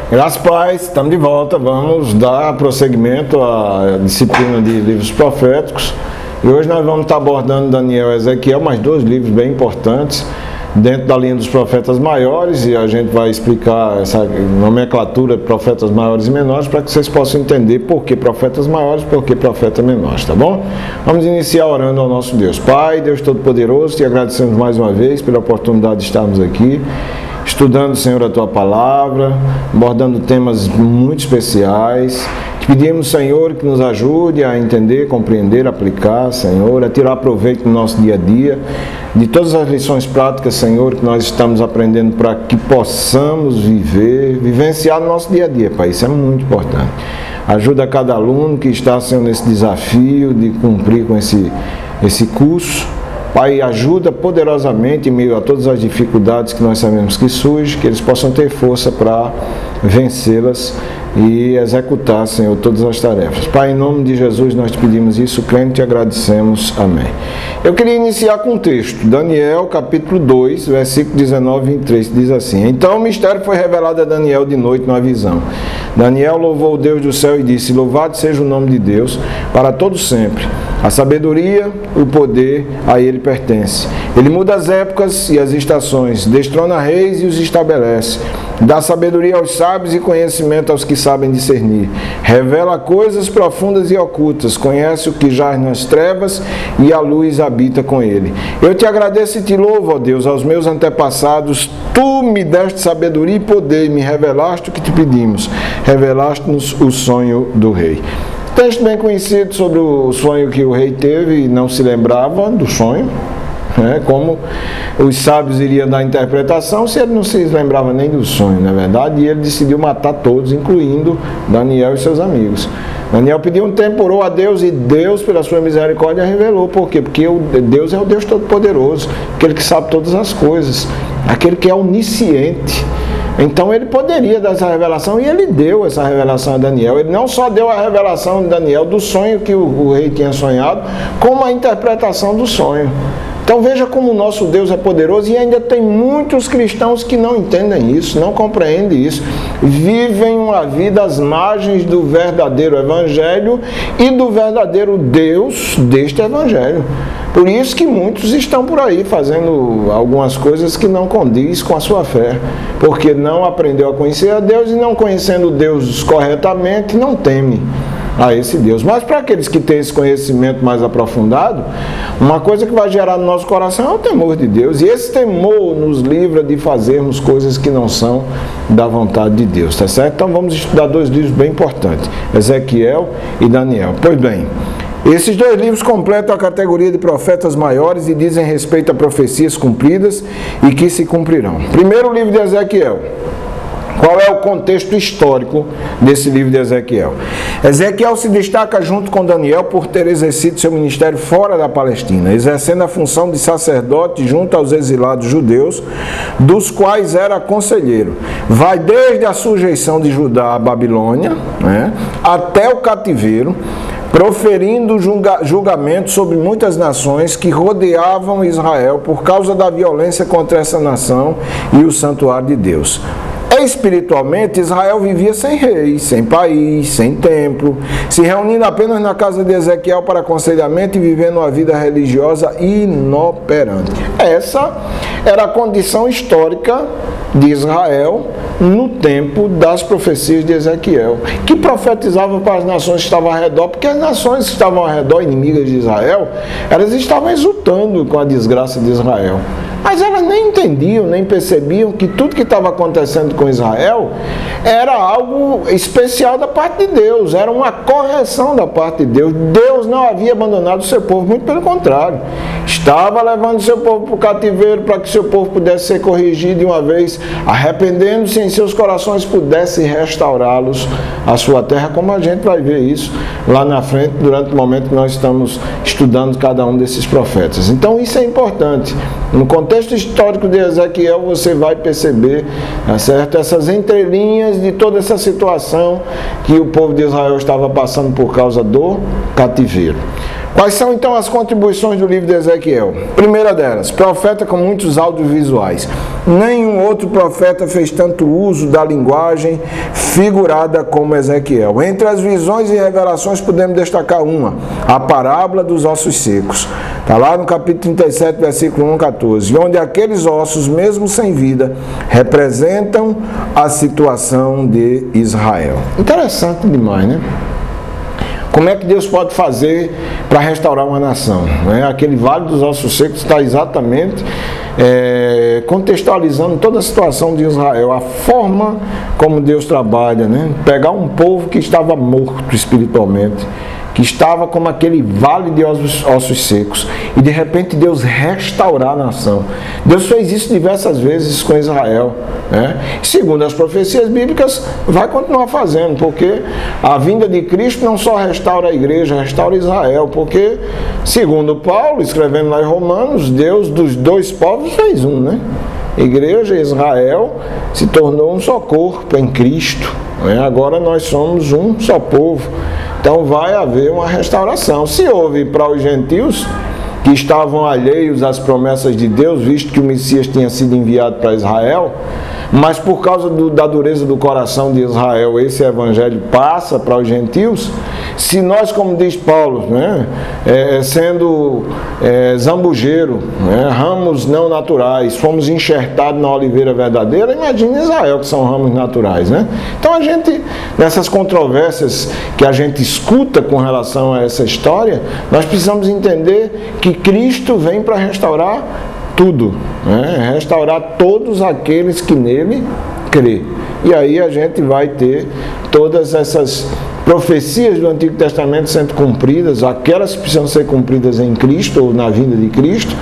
Graças a Deus, estamos de volta, vamos dar prosseguimento à disciplina de livros proféticos. E hoje nós vamos estar abordando Daniel e Ezequiel, mais dois livros bem importantes, dentro da linha dos profetas maiores, e a gente vai explicar essa nomenclatura de profetas maiores e menores, para que vocês possam entender por que profetas maiores e por que profetas menores, tá bom? Vamos iniciar orando ao nosso Deus. Pai, Deus Todo-Poderoso, te agradecemos mais uma vez pela oportunidade de estarmos aqui, estudando, Senhor, a Tua Palavra, abordando temas muito especiais. Te pedimos, Senhor, que nos ajude a entender, compreender, aplicar, Senhor, a tirar proveito do nosso dia a dia, de todas as lições práticas, Senhor, que nós estamos aprendendo para que possamos vivenciar no nosso dia a dia, Pai. Isso é muito importante. Ajuda cada aluno que está, Senhor, nesse desafio de cumprir com esse curso. Pai, ajuda poderosamente em meio a todas as dificuldades que nós sabemos que surgem, que eles possam ter força para vencê-las e executar, Senhor, todas as tarefas. Pai, em nome de Jesus nós te pedimos isso, crendo e te agradecemos. Amém. Eu queria iniciar com um texto, Daniel capítulo 2, versículo 19 e 23, diz assim: Então o mistério foi revelado a Daniel de noite numa visão. Daniel louvou o Deus do céu e disse: Louvado seja o nome de Deus para todo sempre. A sabedoria, o poder, a ele pertence. Ele muda as épocas e as estações, destrona reis e os estabelece. Dá sabedoria aos sábios e conhecimento aos que sabem discernir. Revela coisas profundas e ocultas. Conhece o que jaz nas trevas e a luz habita com ele. Eu te agradeço e te louvo, ó Deus, aos meus antepassados. Tu me deste sabedoria e poder e me revelaste o que te pedimos. Revelaste-nos o sonho do rei. Texto bem conhecido sobre o sonho que o rei teve e não se lembrava do sonho, né? Como os sábios iriam dar interpretação se ele não se lembrava nem do sonho, na verdade, e ele decidiu matar todos, incluindo Daniel e seus amigos. Daniel pediu um tempo, orou a Deus e Deus, pela sua misericórdia, revelou. Por quê? Porque Deus é o Deus Todo-Poderoso, aquele que sabe todas as coisas, aquele que é onisciente. Então ele poderia dar essa revelação e ele deu essa revelação a Daniel. Ele não só deu a revelação de Daniel do sonho que o rei tinha sonhado, como a interpretação do sonho. Então veja como o nosso Deus é poderoso, e ainda tem muitos cristãos que não entendem isso, não compreendem isso, vivem uma vida às margens do verdadeiro evangelho e do verdadeiro Deus deste evangelho. Por isso que muitos estão por aí fazendo algumas coisas que não condiz com a sua fé, porque não aprendeu a conhecer a Deus e, não conhecendo Deus corretamente, não teme a esse Deus. Mas para aqueles que têm esse conhecimento mais aprofundado, uma coisa que vai gerar no nosso coração é o temor de Deus, e esse temor nos livra de fazermos coisas que não são da vontade de Deus, tá certo? Então vamos estudar dois livros bem importantes, Ezequiel e Daniel. Pois bem, esses dois livros completam a categoria de profetas maiores e dizem respeito a profecias cumpridas e que se cumprirão. Primeiro, o livro de Ezequiel. Qual é o contexto histórico desse livro de Ezequiel? Ezequiel se destaca junto com Daniel por ter exercido seu ministério fora da Palestina, exercendo a função de sacerdote junto aos exilados judeus, dos quais era conselheiro. Vai desde a sujeição de Judá à Babilônia, né, até o cativeiro, proferindo julgamento sobre muitas nações que rodeavam Israel por causa da violência contra essa nação e o santuário de Deus. Espiritualmente, Israel vivia sem rei, sem país, sem templo, se reunindo apenas na casa de Ezequiel para aconselhamento e vivendo uma vida religiosa inoperante. Essa era a condição histórica de Israel no tempo das profecias de Ezequiel, que profetizava para as nações que estavam ao redor, porque as nações que estavam ao redor, inimigas de Israel, elas estavam exultando com a desgraça de Israel. Mas elas nem entendiam, nem percebiam que tudo que estava acontecendo com Israel era algo especial da parte de Deus, era uma correção da parte de Deus. Deus não havia abandonado o seu povo, muito pelo contrário. Estava levando o seu povo para o cativeiro para que o seu povo pudesse ser corrigido de uma vez, arrependendo-se em seus corações, pudesse restaurá-los à sua terra, como a gente vai ver isso lá na frente, durante o momento que nós estamos estudando cada um desses profetas. Então isso é importante. No contexto histórico de Ezequiel, você vai perceber, tá certo, essas entrelinhas de toda essa situação que o povo de Israel estava passando por causa do cativeiro. Quais são então as contribuições do livro de Ezequiel? Primeira delas, profeta com muitos audiovisuais. Nenhum outro profeta fez tanto uso da linguagem figurada como Ezequiel. Entre as visões e revelações podemos destacar uma, a parábola dos ossos secos. Está lá no capítulo 37, versículo 1 a 14, onde aqueles ossos, mesmo sem vida, representam a situação de Israel. Interessante demais, né? Como é que Deus pode fazer para restaurar uma nação? Aquele vale dos ossos secos está exatamente contextualizando toda a situação de Israel, a forma como Deus trabalha, né? Pegar um povo que estava morto espiritualmente, que estava como aquele vale de ossos secos, e de repente Deus restaurar a nação. Deus fez isso diversas vezes com Israel, né? Segundo as profecias bíblicas, vai continuar fazendo, porque a vinda de Cristo não só restaura a igreja, restaura Israel, porque, segundo Paulo, escrevendo lá em Romanos, Deus dos dois povos fez um, né? Igreja e Israel se tornou um só corpo em Cristo, né? Agora nós somos um só povo. Então vai haver uma restauração. Se houve para os gentios que estavam alheios às promessas de Deus, visto que o Messias tinha sido enviado para Israel, mas por causa da dureza do coração de Israel, esse evangelho passa para os gentios. Se nós, como diz Paulo, né, sendo zambujeiro, né, ramos não naturais, fomos enxertados na oliveira verdadeira, imagine Israel, que são ramos naturais, né? Então a gente, nessas controvérsias que a gente escuta com relação a essa história, nós precisamos entender que Cristo vem para restaurar tudo, né? Restaurar todos aqueles que nele crê. E aí a gente vai ter todas essas profecias do Antigo Testamento sendo cumpridas, aquelas que precisam ser cumpridas em Cristo ou na vinda de Cristo,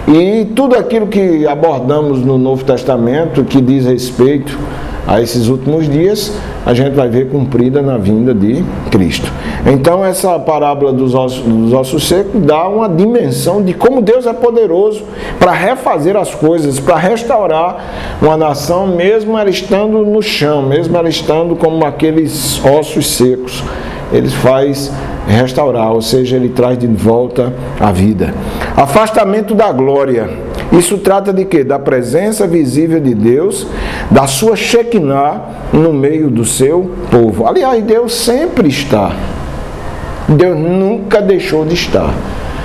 e tudo aquilo que abordamos no Novo Testamento que diz respeito a esses últimos dias, a gente vai ver cumprida na vinda de Cristo. Então essa parábola dos ossos secos dá uma dimensão de como Deus é poderoso para refazer as coisas, para restaurar uma nação, mesmo ela estando no chão, mesmo ela estando como aqueles ossos secos. Ele faz restaurar, ou seja, ele traz de volta a vida. Afastamento da glória. Isso trata de quê? Da presença visível de Deus, da sua Shekinah no meio do seu povo. Aliás, Deus sempre está. Deus nunca deixou de estar.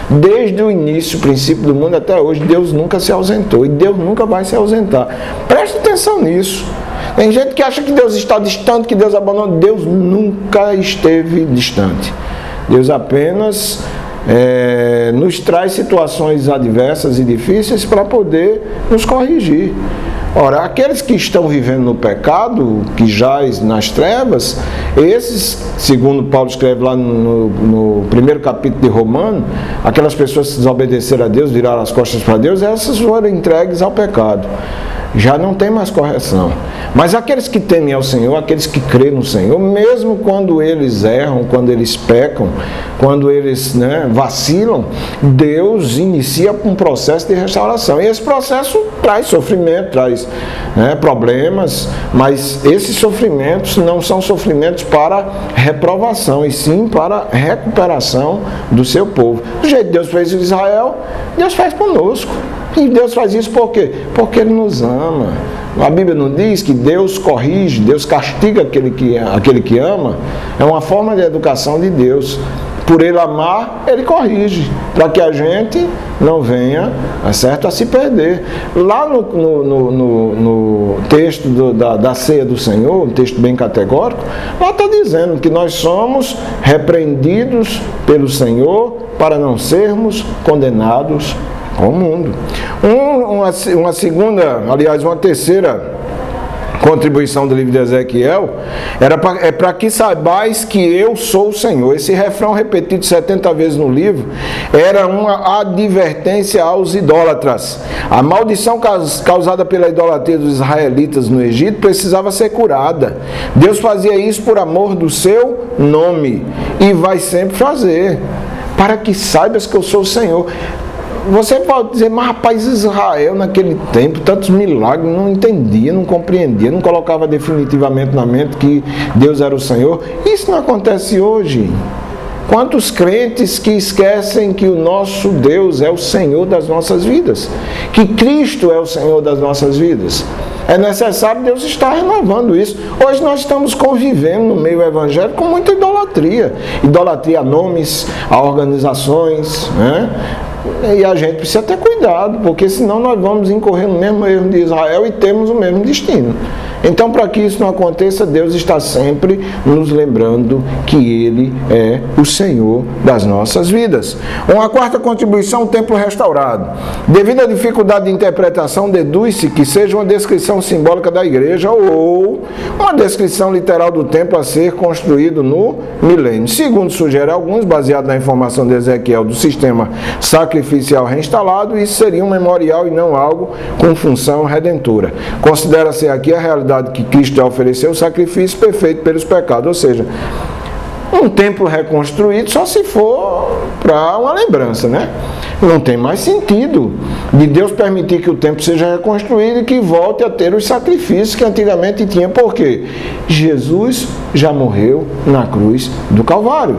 Desde o início, o princípio do mundo até hoje, Deus nunca se ausentou e Deus nunca vai se ausentar. Preste atenção nisso. Tem gente que acha que Deus está distante, que Deus abandonou. Deus nunca esteve distante. Deus apenas nos traz situações adversas e difíceis para poder nos corrigir. Ora, aqueles que estão vivendo no pecado, que jaz nas trevas, esses, segundo Paulo escreve lá no primeiro capítulo de Romanos, aquelas pessoas que desobedeceram a Deus, viraram as costas para Deus, essas foram entregues ao pecado. Já não tem mais correção. Mas aqueles que temem ao Senhor, aqueles que creem no Senhor, mesmo quando eles erram, quando eles pecam, quando eles vacilam, Deus inicia um processo de restauração. E esse processo traz sofrimento, traz problemas, mas esses sofrimentos não são sofrimentos para reprovação, e sim para recuperação do seu povo. Do jeito que Deus fez em Israel, Deus faz conosco. E Deus faz isso por quê? Porque Ele nos ama. A Bíblia não diz que Deus corrige, Deus castiga aquele que ama. É uma forma de educação de Deus. Por Ele amar, Ele corrige, para que a gente não venha, certo, a se perder. Lá no texto da ceia do Senhor, um texto bem categórico, lá está dizendo que nós somos repreendidos pelo Senhor para não sermos condenados com o mundo. Uma segunda, aliás, uma terceira contribuição do livro de Ezequiel é para que saibais que eu sou o Senhor. Esse refrão repetido 70 vezes no livro era uma advertência aos idólatras. A maldição causada pela idolatria dos israelitas no Egito precisava ser curada. Deus fazia isso por amor do seu nome e vai sempre fazer, para que saibas que eu sou o Senhor. Você pode dizer, mas rapaz, Israel naquele tempo, tantos milagres, não entendia, não compreendia, não colocava definitivamente na mente que Deus era o Senhor. Isso não acontece hoje. Quantos crentes que esquecem que o nosso Deus é o Senhor das nossas vidas, que Cristo é o Senhor das nossas vidas. É necessário Deus estar renovando isso. Hoje nós estamos convivendo no meio evangélico com muita idolatria. Idolatria a nomes, a organizações, né? E a gente precisa ter cuidado, porque senão nós vamos incorrer no mesmo erro de Israel e temos o mesmo destino. Então, para que isso não aconteça, Deus está sempre nos lembrando que Ele é o Senhor das nossas vidas. Uma quarta contribuição, o templo restaurado. Devido à dificuldade de interpretação, deduz-se que seja uma descrição simbólica da igreja ou uma descrição literal do templo a ser construído no milênio. Segundo sugerem alguns, baseado na informação de Ezequiel do sistema sacrificial reinstalado, isso seria um memorial e não algo com função redentora. Considera-se aqui a realidade que Cristo já ofereceu o sacrifício perfeito pelos pecados, ou seja, um templo reconstruído só se for para uma lembrança, né? Não tem mais sentido de Deus permitir que o templo seja reconstruído e que volte a ter os sacrifícios que antigamente tinha. Por quê? Jesus já morreu na cruz do Calvário.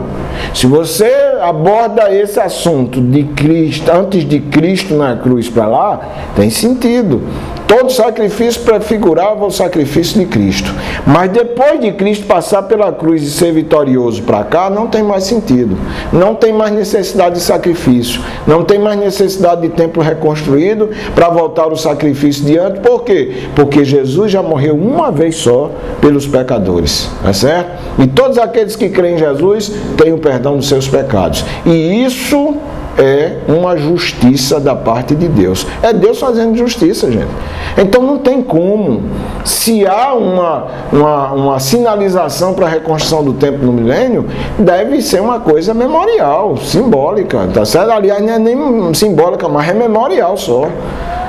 Se você aborda esse assunto de Cristo, antes de Cristo na cruz para lá, tem sentido. Todo sacrifício prefigurava o sacrifício de Cristo. Mas depois de Cristo passar pela cruz e ser vitorioso para cá, não tem mais sentido. Não tem mais necessidade de sacrifício. Não tem mais necessidade de templo reconstruído para voltar o sacrifício diante. Por quê? Porque Jesus já morreu uma vez só pelos pecadores. É certo? E todos aqueles que creem em Jesus têm o perdão dos seus pecados. E isso é uma justiça da parte de Deus. É Deus fazendo justiça, gente. Então não tem como. Se há uma sinalização para a reconstrução do templo no milênio, deve ser uma coisa memorial, simbólica, tá certo? Aliás, não é nem simbólica, mas é memorial só.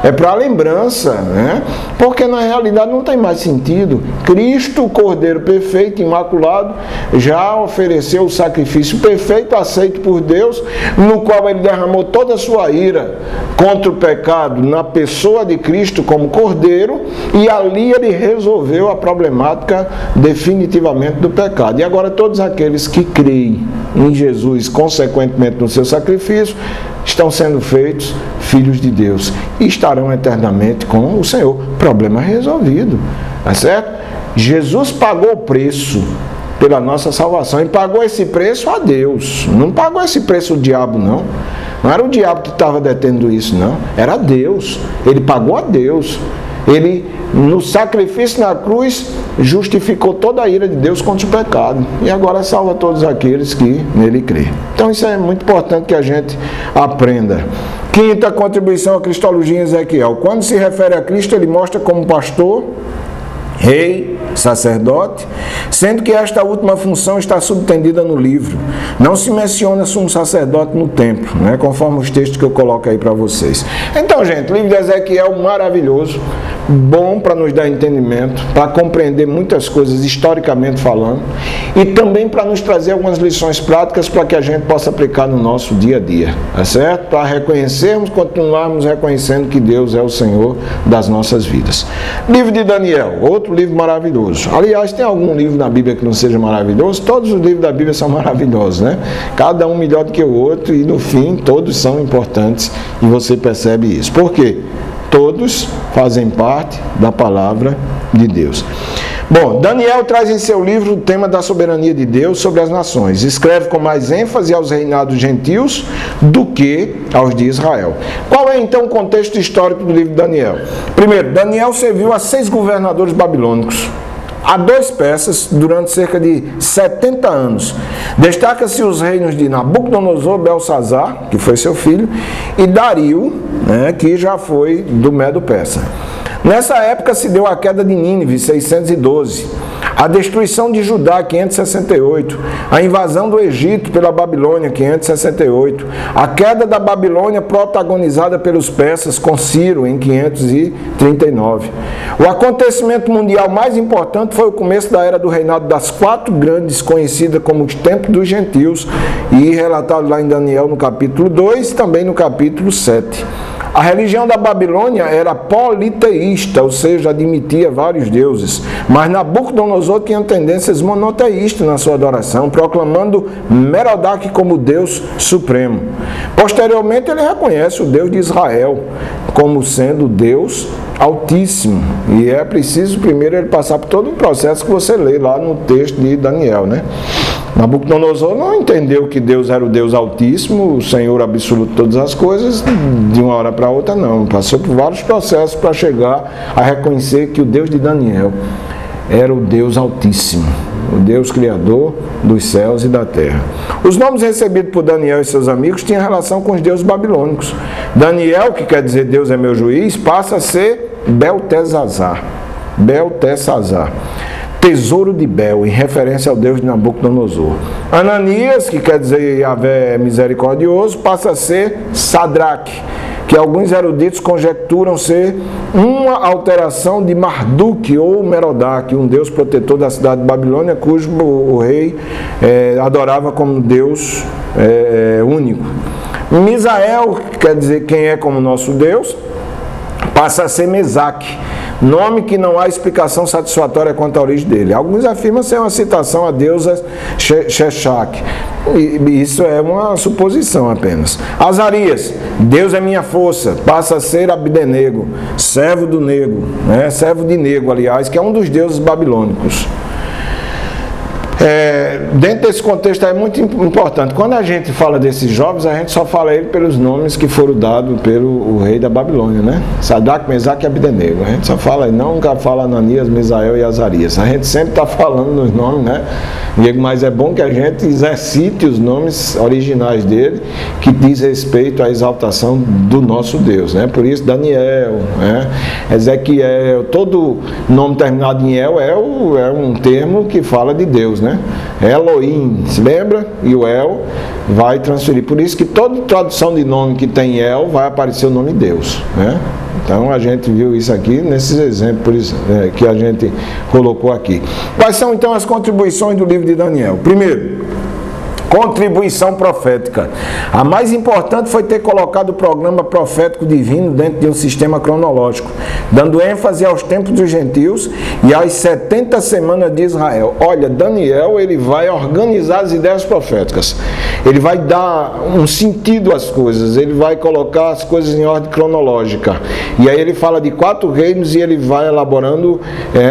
É para lembrança, né? Porque na realidade não tem mais sentido. Cristo, o Cordeiro perfeito, imaculado, já ofereceu o sacrifício perfeito, aceito por Deus, no qual Ele derramou toda a sua ira contra o pecado na pessoa de Cristo como Cordeiro, e ali Ele resolveu a problemática definitivamente do pecado. E agora todos aqueles que creem em Jesus, consequentemente no seu sacrifício, estão sendo feitos filhos de Deus e estarão eternamente com o Senhor. Problema resolvido, tá certo? Jesus pagou o preço pela nossa salvação e pagou esse preço a Deus. Não pagou esse preço o diabo, não. Não era o diabo que estava detendo isso, não. Era Deus. Ele pagou a Deus. Ele, no sacrifício na cruz, justificou toda a ira de Deus contra o pecado. E agora salva todos aqueles que nele crêem. Então isso é muito importante que a gente aprenda. Quinta contribuição à cristologia em Ezequiel. Quando se refere a Cristo, ele mostra como pastor, rei, sacerdote, sendo que esta última função está subtendida no livro. Não se menciona sumo sacerdote no templo, né? Conforme os textos que eu coloco aí para vocês. Então, gente, o livro de Ezequiel maravilhoso, bom para nos dar entendimento, para compreender muitas coisas historicamente falando, e também para nos trazer algumas lições práticas para que a gente possa aplicar no nosso dia a dia, tá certo? Para reconhecermos, continuarmos reconhecendo que Deus é o Senhor das nossas vidas. Livro de Daniel, outro livro maravilhoso. Aliás, tem algum livro na Bíblia que não seja maravilhoso? Todos os livros da Bíblia são maravilhosos, né? Cada um melhor do que o outro e no fim todos são importantes e você percebe isso. Por quê? Todos fazem parte da palavra de Deus. Bom, Daniel traz em seu livro o tema da soberania de Deus sobre as nações. Escreve com mais ênfase aos reinados gentios do que aos de Israel. Qual é então o contexto histórico do livro de Daniel? Primeiro, Daniel serviu a 6 governadores babilônicos, a 2 peças, durante cerca de 70 anos. Destaca-se os reinos de Nabucodonosor, Belsazar, que foi seu filho, e Dario, né, que já foi do Medo-Persa. Nessa época se deu a queda de Nínive, 612, a destruição de Judá, 568, a invasão do Egito pela Babilônia, 568, a queda da Babilônia protagonizada pelos persas com Ciro, em 539. O acontecimento mundial mais importante foi o começo da era do reinado das 4 grandes, conhecida como os tempos dos gentios, e relatado lá em Daniel no capítulo 2 e também no capítulo 7. A religião da Babilônia era politeísta, ou seja, admitia vários deuses. Mas Nabucodonosor tinha tendências monoteístas na sua adoração, proclamando Merodach como Deus supremo. Posteriormente, ele reconhece o Deus de Israel como sendo Deus Altíssimo. E é preciso primeiro ele passar por todo um processo que você lê lá no texto de Daniel, né? Nabucodonosor não entendeu que Deus era o Deus Altíssimo, o Senhor absoluto de todas as coisas, de uma hora para outra não. Passou por vários processos para chegar a reconhecer que o Deus de Daniel era o Deus Altíssimo, o Deus Criador dos céus e da terra. Os nomes recebidos por Daniel e seus amigos tinham relação com os deuses babilônicos. Daniel, que quer dizer Deus é meu juiz, passa a ser Beltesazar. Beltesazar. Tesouro de Bel, em referência ao Deus de Nabucodonosor. Ananias, que quer dizer Yahvé é misericordioso, passa a ser Sadraque, que alguns eruditos conjecturam ser uma alteração de Marduk ou Merodach, um deus protetor da cidade de Babilônia, cujo o rei adorava como Deus único. Misael, que quer dizer quem é como nosso Deus, passa a ser Mesaque, nome que não há explicação satisfatória quanto à origem dele. Alguns afirmam ser uma citação à deusa Sheshak. Isso é uma suposição apenas. Azarias, Deus é minha força, passa a ser Abdenego, servo do Nego, né? Servo de Nego, aliás, que é um dos deuses babilônicos. Dentro desse contexto é muito importante. Quando a gente fala desses jovens, a gente só fala ele pelos nomes que foram dados pelo rei da Babilônia, né? Sadraque, Mesaque e Abdenego. A gente só fala, nunca fala Ananias, Misael e Azarias. A gente sempre está falando nos nomes, né? Mas é bom que a gente exercite os nomes originais dele, que diz respeito à exaltação do nosso Deus, né? Por isso Daniel, né? Ezequiel, todo nome terminado em El é um termo que fala de Deus, né? Elohim, se lembra? E o El vai transferir. Por isso que toda tradução de nome que tem El vai aparecer o nome Deus, né? Então a gente viu isso aqui nesses exemplos que a gente colocou aqui. Quais são então as contribuições do livro de Daniel? Primeiro, contribuição profética. A mais importante foi ter colocado o programa profético divino dentro de um sistema cronológico, dando ênfase aos tempos dos gentios e às 70 semanas de Israel. Olha, Daniel, ele vai organizar as ideias proféticas. Ele vai dar um sentido às coisas, ele vai colocar as coisas em ordem cronológica. E aí ele fala de 4 reinos e ele vai elaborando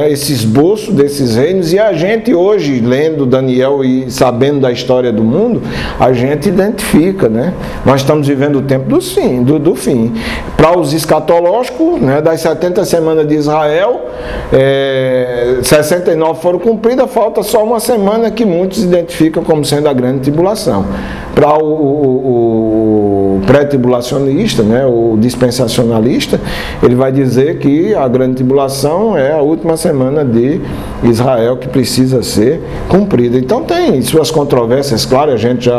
esse esboço desses reinos. E a gente hoje, lendo Daniel e sabendo da história do mundo, a gente identifica, né? Nós estamos vivendo o tempo do fim. Para os escatológicos, né, das 70 semanas de Israel, 69 foram cumpridas, falta só uma semana que muitos identificam como sendo a grande tribulação. Para o pré-tribulacionista, né, o dispensacionalista, ele vai dizer que a grande tribulação é a última semana de Israel que precisa ser cumprida. Então tem suas controvérsias, claro, a gente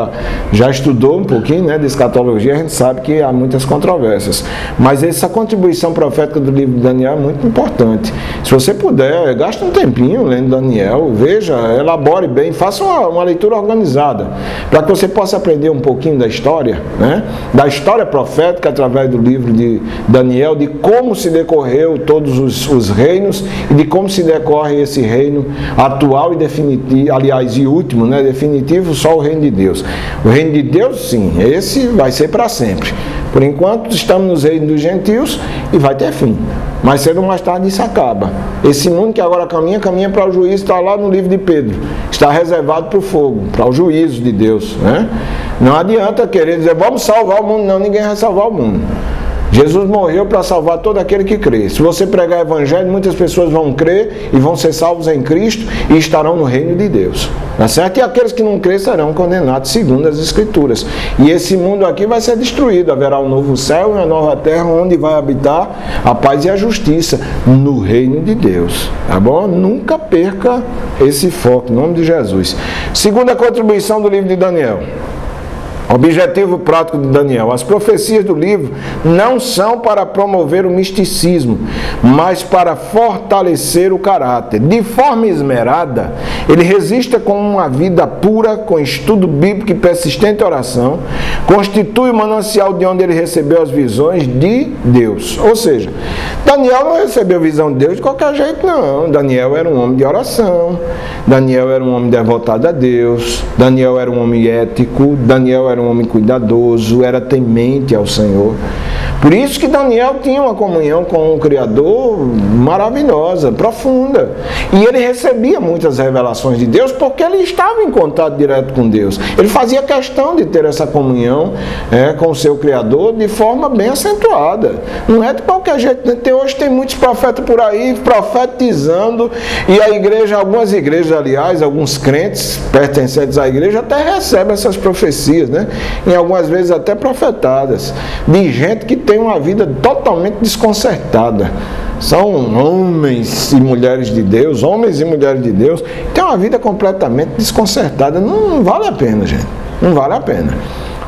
já estudou um pouquinho, né, de escatologia, a gente sabe que há muitas controvérsias. Mas essa contribuição profética do livro de Daniel é muito importante. Se você puder, gaste um tempinho lendo Daniel, veja, elabore bem, faça uma leitura organizada, para que você possa aprender um pouquinho da história, né, da história profética através do livro de Daniel, de como se decorreu todos os reinos e de como se decorre esse reino atual e definitivo, aliás, e último, né, definitivo, só o reino de Deus. O reino de Deus, sim, esse vai ser para sempre. Por enquanto, estamos nos reinos dos gentios e vai ter fim. Mais cedo ou mais tarde isso acaba. Esse mundo que agora caminha para o juízo, está lá no livro de Pedro. Está reservado para o fogo, para o juízo de Deus, né? Não adianta querer dizer, vamos salvar o mundo. Não, ninguém vai salvar o mundo. Jesus morreu para salvar todo aquele que crê. Se você pregar o evangelho, muitas pessoas vão crer e vão ser salvos em Cristo e estarão no reino de Deus. Tá certo? E aqueles que não crêem serão condenados segundo as Escrituras. E esse mundo aqui vai ser destruído. Haverá um novo céu e uma nova terra onde vai habitar a paz e a justiça no reino de Deus. Tá bom? Nunca perca esse foco, em nome de Jesus. Segunda contribuição do livro de Daniel. Objetivo prático de Daniel. As profecias do livro não são para promover o misticismo, mas para fortalecer o caráter. De forma esmerada, Ele registra com uma vida pura, com estudo bíblico e persistente oração, constitui o manancial de onde ele recebeu as visões de Deus. Ou seja, Daniel não recebeu visão de Deus de qualquer jeito, não. Daniel era um homem de oração, Daniel era um homem devotado a Deus, Daniel era um homem ético, Daniel era um homem cuidadoso, era temente ao Senhor. Por isso que Daniel tinha uma comunhão com o Criador maravilhosa, profunda. E ele recebia muitas revelações de Deus porque ele estava em contato direto com Deus. Ele fazia questão de ter essa comunhão com o seu Criador de forma bem acentuada. Não é de qualquer jeito. Hoje tem muitos profetas por aí profetizando, e a igreja, algumas igrejas, aliás, alguns crentes pertencentes à igreja até recebem essas profecias, né? E algumas vezes até profetadas, de gente que tem uma vida totalmente desconcertada. São homens e mulheres de Deus, tem uma vida completamente desconcertada. Não vale a pena, gente. Não vale a pena.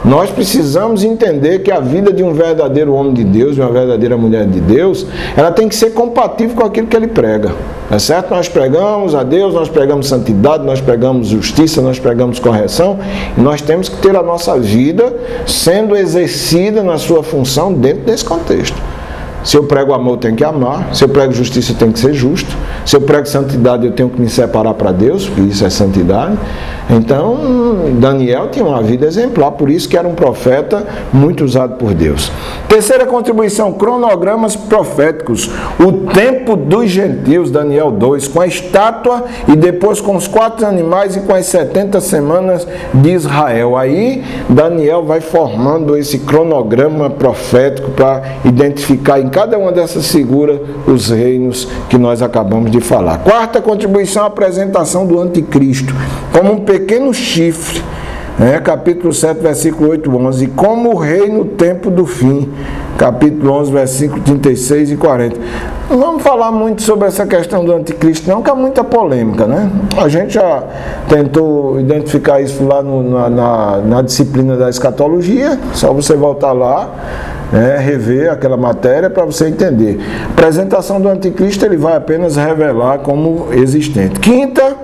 Nós precisamos entender que a vida de um verdadeiro homem de Deus, de uma verdadeira mulher de Deus, ela tem que ser compatível com aquilo que ele prega. É certo? Nós pregamos a Deus, nós pregamos santidade, nós pregamos justiça, nós pregamos correção, e nós temos que ter a nossa vida sendo exercida na sua função dentro desse contexto. Se eu prego amor, eu tenho que amar. Se eu prego justiça, eu tenho que ser justo. Se eu prego santidade, eu tenho que me separar para Deus, porque isso é santidade. Então, Daniel tinha uma vida exemplar, por isso que era um profeta muito usado por Deus. Terceira contribuição, cronogramas proféticos. O tempo dos gentios, Daniel 2, com a estátua e depois com os 4 animais e com as 70 semanas de Israel. Aí, Daniel vai formando esse cronograma profético para identificar em cada uma dessas figuras os reinos que nós acabamos de falar. Quarta contribuição, a apresentação do anticristo como um pequeno chifre, capítulo 7, versículo 8 e 11, como o rei no tempo do fim, capítulo 11, versículo 36 e 40. Não vamos falar muito sobre essa questão do anticristo não, que há muita polêmica, né? A gente já tentou identificar isso lá na disciplina da escatologia, só você voltar lá, rever aquela matéria para você entender. A apresentação do anticristo, ele vai apenas revelar como existente. Quinta,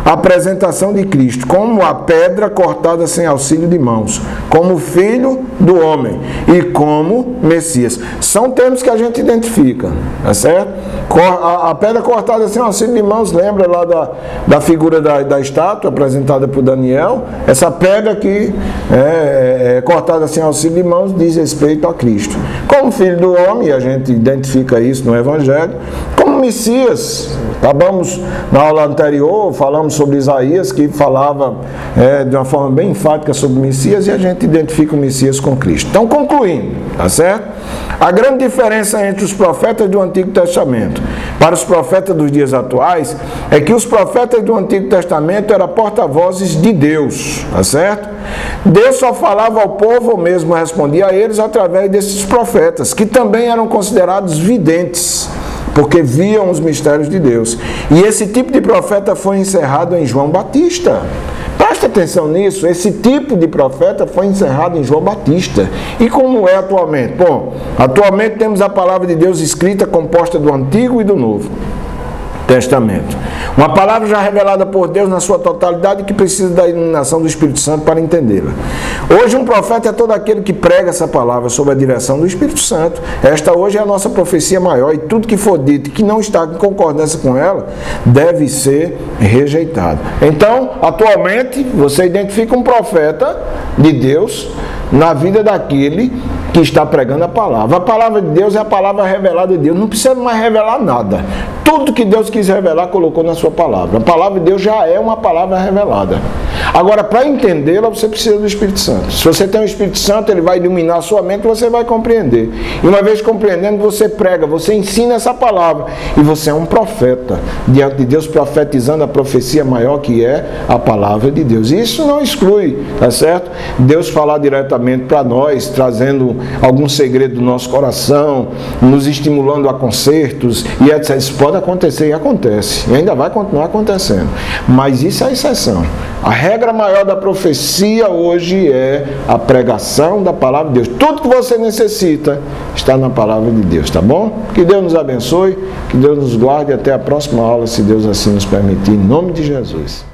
a apresentação de Cristo como a pedra cortada sem auxílio de mãos, como filho do homem e como Messias. São termos que a gente identifica, tá certo? A pedra cortada sem auxílio de mãos, lembra lá da figura da estátua apresentada por Daniel? Essa pedra que é cortada sem auxílio de mãos diz respeito a Cristo. Como filho do homem, a gente identifica isso no Evangelho, como Messias. Acabamos na aula anterior, falamos sobre Isaías, que falava de uma forma bem enfática sobre o Messias, e a gente identifica o Messias com Cristo. Então, concluindo, tá certo? A grande diferença entre os profetas do Antigo Testamento para os profetas dos dias atuais é que os profetas do Antigo Testamento eram porta-vozes de Deus, tá certo? Deus só falava ao povo, ou mesmo respondia a eles através desses profetas, que também eram considerados videntes, porque viam os mistérios de Deus. E esse tipo de profeta foi encerrado em João Batista. Presta atenção nisso, esse tipo de profeta foi encerrado em João Batista. E como é atualmente? Bom, atualmente temos a palavra de Deus escrita, composta do Antigo e do Novo Testamento. Uma palavra já revelada por Deus na sua totalidade, que precisa da iluminação do Espírito Santo para entendê-la. Hoje um profeta é todo aquele que prega essa palavra sob a direção do Espírito Santo. Esta hoje é a nossa profecia maior, e tudo que for dito que não está em concordância com ela deve ser rejeitado. Então, atualmente, você identifica um profeta de Deus na vida daquele que está pregando a palavra. A palavra de Deus é a palavra revelada de Deus. Não precisa mais revelar nada. Tudo que Deus quis revelar, colocou na sua palavra. A palavra de Deus já é uma palavra revelada. Agora, para entendê-la, você precisa do Espírito Santo. Se você tem o Espírito Santo, ele vai iluminar a sua mente e você vai compreender. E uma vez compreendendo, você prega, você ensina essa palavra. E você é um profeta diante de Deus, profetizando a profecia maior que é a palavra de Deus. E isso não exclui, tá certo? Deus falar diretamente para nós, trazendo algum segredo do nosso coração, nos estimulando a concertos e etc. Isso pode acontecer e acontece. E ainda vai continuar acontecendo. Mas isso é a exceção. A regra regra maior da profecia hoje é a pregação da palavra de Deus. Tudo que você necessita está na palavra de Deus, tá bom? Que Deus nos abençoe, que Deus nos guarde. Até a próxima aula, se Deus assim nos permitir, em nome de Jesus.